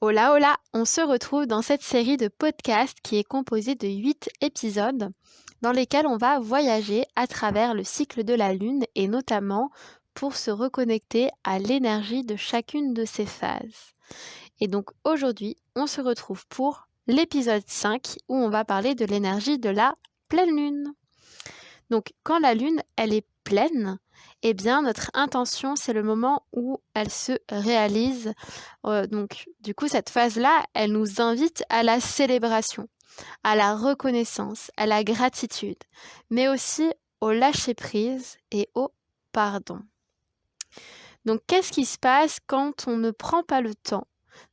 Hola hola, on se retrouve dans cette série de podcasts qui est composée de 8 épisodes dans lesquels on va voyager à travers le cycle de la Lune et notamment pour se reconnecter à l'énergie de chacune de ces phases. Et donc aujourd'hui, on se retrouve pour l'épisode 5 où on va parler de l'énergie de la pleine Lune. Donc quand la Lune, elle est pleine, eh bien notre intention, c'est le moment où elle se réalise. Donc du coup, cette phase-là, elle nous invite à la célébration, à la reconnaissance, à la gratitude, mais aussi au lâcher-prise et au pardon. Donc qu'est-ce qui se passe quand on ne prend pas le temps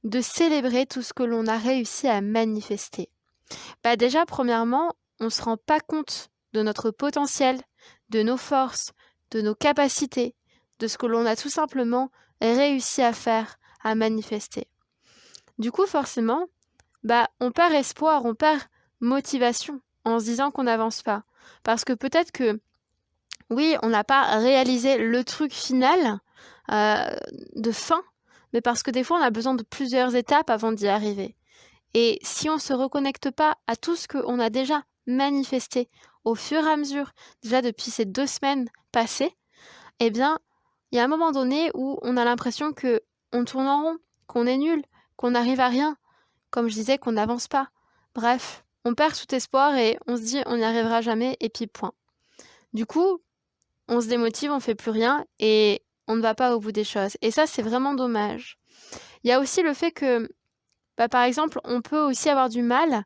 de célébrer tout ce que l'on a réussi à manifester? Déjà, premièrement, on ne se rend pas compte de notre potentiel, de nos forces, de nos capacités, de ce que l'on a tout simplement réussi à faire, à manifester. Du coup, forcément, on perd espoir, on perd motivation en se disant qu'on n'avance pas. Parce que peut-être que, oui, on n'a pas réalisé le truc final de fin, mais parce que des fois, on a besoin de plusieurs étapes avant d'y arriver. Et si on ne se reconnecte pas à tout ce qu'on a déjà manifesté au fur et à mesure, déjà depuis ces 2 semaines passées, eh bien, il y a un moment donné où on a l'impression qu'on tourne en rond, qu'on est nul, qu'on n'arrive à rien, comme je disais, qu'on n'avance pas. Bref, on perd tout espoir et on se dit on n'y arrivera jamais et puis point. Du coup, on se démotive, on fait plus rien et on ne va pas au bout des choses. Et ça, c'est vraiment dommage. Il y a aussi le fait que par exemple, on peut aussi avoir du mal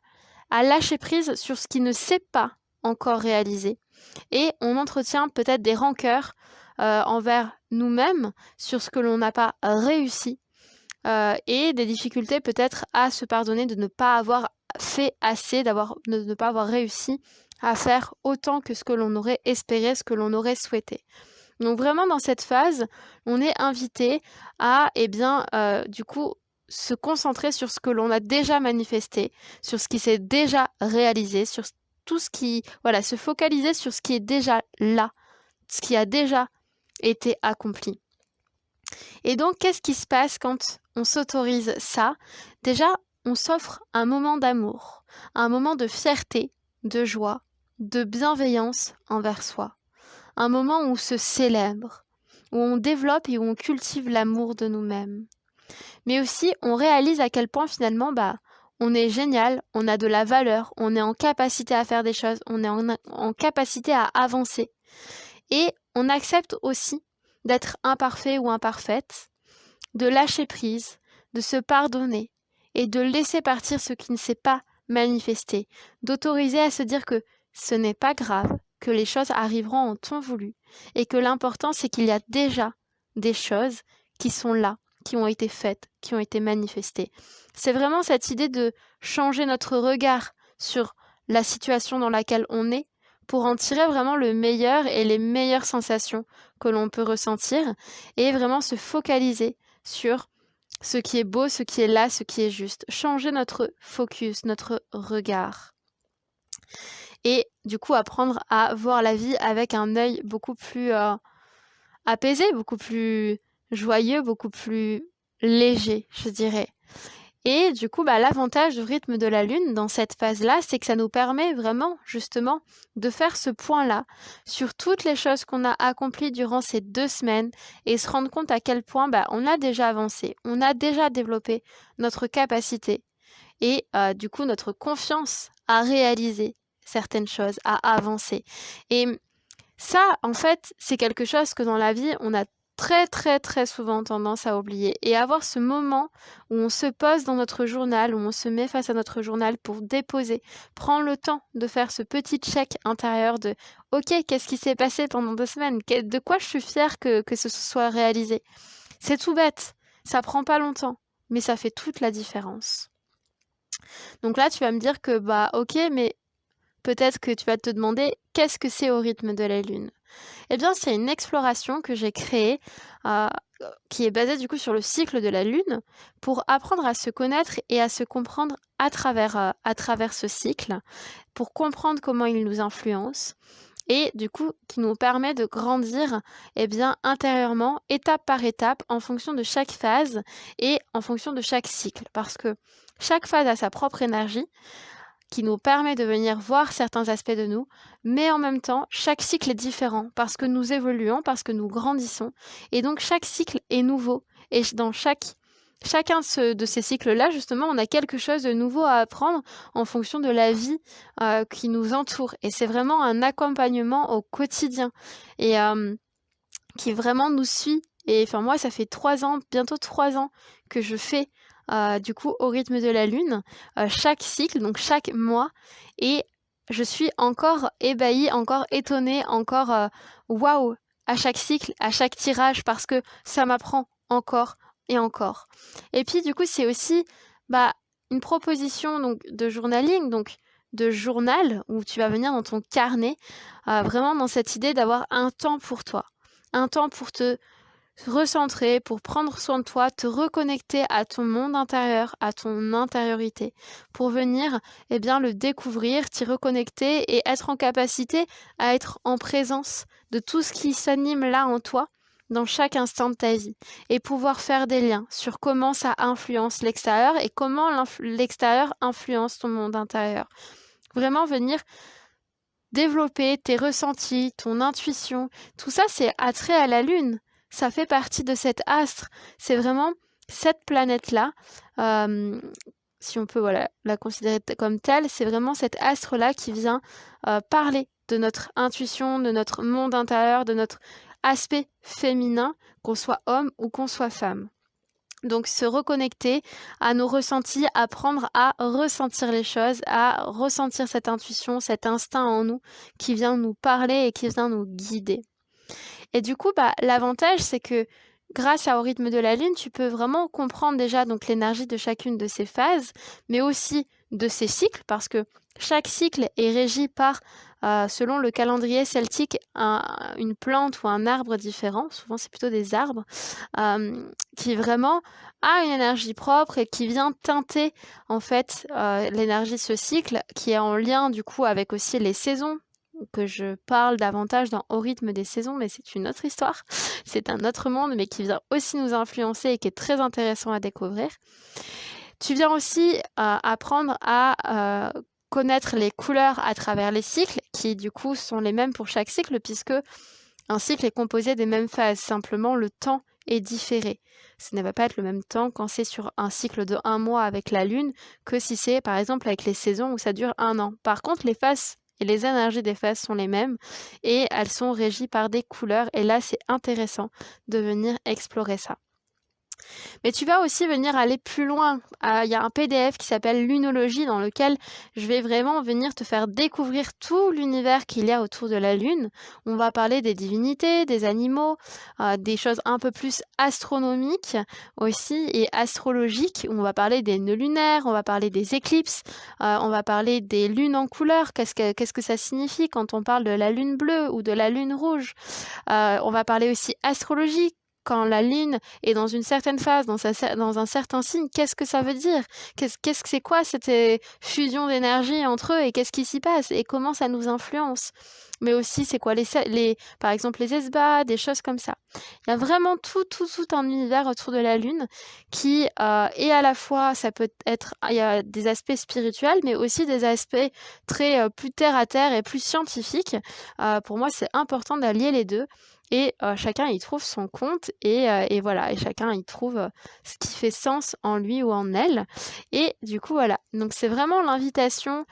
à lâcher prise sur ce qui ne s'est pas encore réalisé. Et on entretient peut-être des rancœurs envers nous-mêmes sur ce que l'on n'a pas réussi et des difficultés peut-être à se pardonner de ne pas avoir fait assez, de ne pas avoir réussi à faire autant que ce que l'on aurait espéré, ce que l'on aurait souhaité. Donc vraiment dans cette phase, on est invité à, du coup, se concentrer sur ce que l'on a déjà manifesté, sur ce qui s'est déjà réalisé, sur tout ce qui, se focaliser sur ce qui est déjà là, ce qui a déjà été accompli. Et donc, qu'est-ce qui se passe quand on s'autorise ça? Déjà, on s'offre un moment d'amour, un moment de fierté, de joie, de bienveillance envers soi. Un moment où on se célèbre, où on développe et où on cultive l'amour de nous-mêmes. Mais aussi, on réalise à quel point finalement, on est génial, on a de la valeur, on est en capacité à faire des choses, on est en capacité à avancer. Et on accepte aussi d'être imparfait ou imparfaite, de lâcher prise, de se pardonner et de laisser partir ce qui ne s'est pas manifesté, d'autoriser à se dire que ce n'est pas grave, que les choses arriveront en temps voulu et que l'important c'est qu'il y a déjà des choses qui sont là, qui ont été faites, qui ont été manifestées. C'est vraiment cette idée de changer notre regard sur la situation dans laquelle on est pour en tirer vraiment le meilleur et les meilleures sensations que l'on peut ressentir et vraiment se focaliser sur ce qui est beau, ce qui est là, ce qui est juste. Changer notre focus, notre regard. Et du coup, apprendre à voir la vie avec un œil beaucoup plus apaisé, beaucoup plus joyeux, beaucoup plus léger, je dirais. Et du coup, l'avantage du rythme de la Lune dans cette phase-là, c'est que ça nous permet vraiment, justement, de faire ce point-là sur toutes les choses qu'on a accomplies durant ces 2 semaines et se rendre compte à quel point on a déjà avancé, on a déjà développé notre capacité et du coup notre confiance à réaliser certaines choses, à avancer. Et ça, en fait, c'est quelque chose que dans la vie, on a très très très souvent tendance à oublier. Et avoir ce moment où on se pose dans notre journal, où on se met face à notre journal pour déposer, prendre le temps de faire ce petit check intérieur de « Ok, qu'est-ce qui s'est passé pendant 2 semaines? De quoi je suis fière que ce soit réalisé ?» C'est tout bête, ça prend pas longtemps, mais ça fait toute la différence. Donc là, tu vas me dire que ok, mais peut-être que tu vas te demander qu'est-ce que c'est au rythme de la Lune? Eh bien, c'est une exploration que j'ai créée qui est basée du coup sur le cycle de la Lune pour apprendre à se connaître et à se comprendre à travers ce cycle, pour comprendre comment il nous influence et du coup qui nous permet de grandir intérieurement, étape par étape, en fonction de chaque phase et en fonction de chaque cycle. Parce que chaque phase a sa propre énergie qui nous permet de venir voir certains aspects de nous, mais en même temps, chaque cycle est différent parce que nous évoluons, parce que nous grandissons, et donc chaque cycle est nouveau. Et dans chacun de ces cycles-là, justement, on a quelque chose de nouveau à apprendre en fonction de la vie qui nous entoure. Et c'est vraiment un accompagnement au quotidien et qui vraiment nous suit. Et enfin, moi, ça fait 3 ans, bientôt 3 ans que je fais du coup au rythme de la lune, chaque cycle, donc chaque mois, et je suis encore ébahie, encore étonnée, encore waouh à chaque cycle, à chaque tirage, parce que ça m'apprend encore et encore. Et puis du coup, c'est aussi une proposition donc de journaling, donc de journal où tu vas venir dans ton carnet, vraiment dans cette idée d'avoir un temps pour toi, un temps pour te recentrer, pour prendre soin de toi, te reconnecter à ton monde intérieur, à ton intériorité, pour venir le découvrir, t'y reconnecter et être en capacité à être en présence de tout ce qui s'anime là en toi dans chaque instant de ta vie et pouvoir faire des liens sur comment ça influence l'extérieur et comment l'extérieur influence ton monde intérieur. Vraiment venir développer tes ressentis, ton intuition, tout ça c'est attrait à la lune. Ça fait partie de cet astre. C'est vraiment cette planète-là, si on peut la considérer comme telle, c'est vraiment cet astre-là qui vient parler de notre intuition, de notre monde intérieur, de notre aspect féminin, qu'on soit homme ou qu'on soit femme. Donc se reconnecter à nos ressentis, apprendre à ressentir les choses, à ressentir cette intuition, cet instinct en nous qui vient nous parler et qui vient nous guider. Et du coup, l'avantage, c'est que grâce au rythme de la lune, tu peux vraiment comprendre déjà donc l'énergie de chacune de ces phases, mais aussi de ces cycles, parce que chaque cycle est régi par, selon le calendrier celtique, une plante ou un arbre différent. Souvent, c'est plutôt des arbres, qui vraiment a une énergie propre et qui vient teinter en fait l'énergie de ce cycle, qui est en lien du coup avec aussi les saisons, que je parle davantage Au rythme des saisons, mais c'est une autre histoire. C'est un autre monde, mais qui vient aussi nous influencer et qui est très intéressant à découvrir. Tu viens aussi apprendre à connaître les couleurs à travers les cycles, qui du coup sont les mêmes pour chaque cycle, puisque un cycle est composé des mêmes phases. Simplement, le temps est différé. Ça ne va pas être le même temps quand c'est sur un cycle de 1 mois avec la lune que si c'est par exemple avec les saisons où ça dure 1 an. Par contre, les phases et les énergies des phases sont les mêmes et elles sont régies par des couleurs. Et là, c'est intéressant de venir explorer ça. Mais tu vas aussi venir aller plus loin. Il y a un PDF qui s'appelle Lunologie dans lequel je vais vraiment venir te faire découvrir tout l'univers qu'il y a autour de la Lune. On va parler des divinités, des animaux, des choses un peu plus astronomiques aussi et astrologiques. On va parler des nœuds lunaires, on va parler des éclipses, on va parler des lunes en couleur. Qu'est-ce que ça signifie quand on parle de la lune bleue ou de la lune rouge. On va parler aussi astrologie. Quand la lune est dans une certaine phase, dans un certain signe, qu'est-ce que ça veut dire? C'est quoi cette fusion d'énergie entre eux et qu'est-ce qui s'y passe et comment ça nous influence? Mais aussi, c'est quoi par exemple les esbats, des choses comme ça. Il y a vraiment tout un univers autour de la lune qui est à la fois, ça peut être, il y a des aspects spirituels, mais aussi des aspects très plus terre à terre et plus scientifiques. Pour moi, c'est important d'allier les deux. Et chacun y trouve son compte et voilà, et chacun y trouve ce qui fait sens en lui ou en elle. Et du coup, voilà. Donc c'est vraiment l'invitation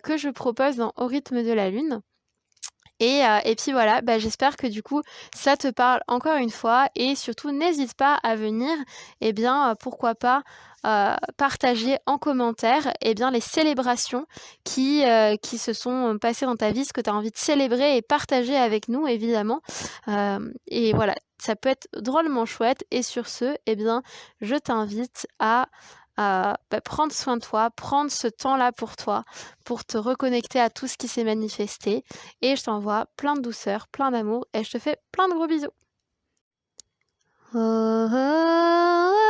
que je propose Au rythme de la lune. Et puis voilà, j'espère que du coup ça te parle encore une fois et surtout n'hésite pas à venir, pourquoi pas partager en commentaire les célébrations qui se sont passées dans ta vie, ce que tu as envie de célébrer et partager avec nous évidemment. Et voilà, ça peut être drôlement chouette et sur ce, je t'invite à prendre soin de toi, prendre ce temps-là pour toi, pour te reconnecter à tout ce qui s'est manifesté. Et je t'envoie plein de douceur, plein d'amour et je te fais plein de gros bisous. Oh, oh, oh.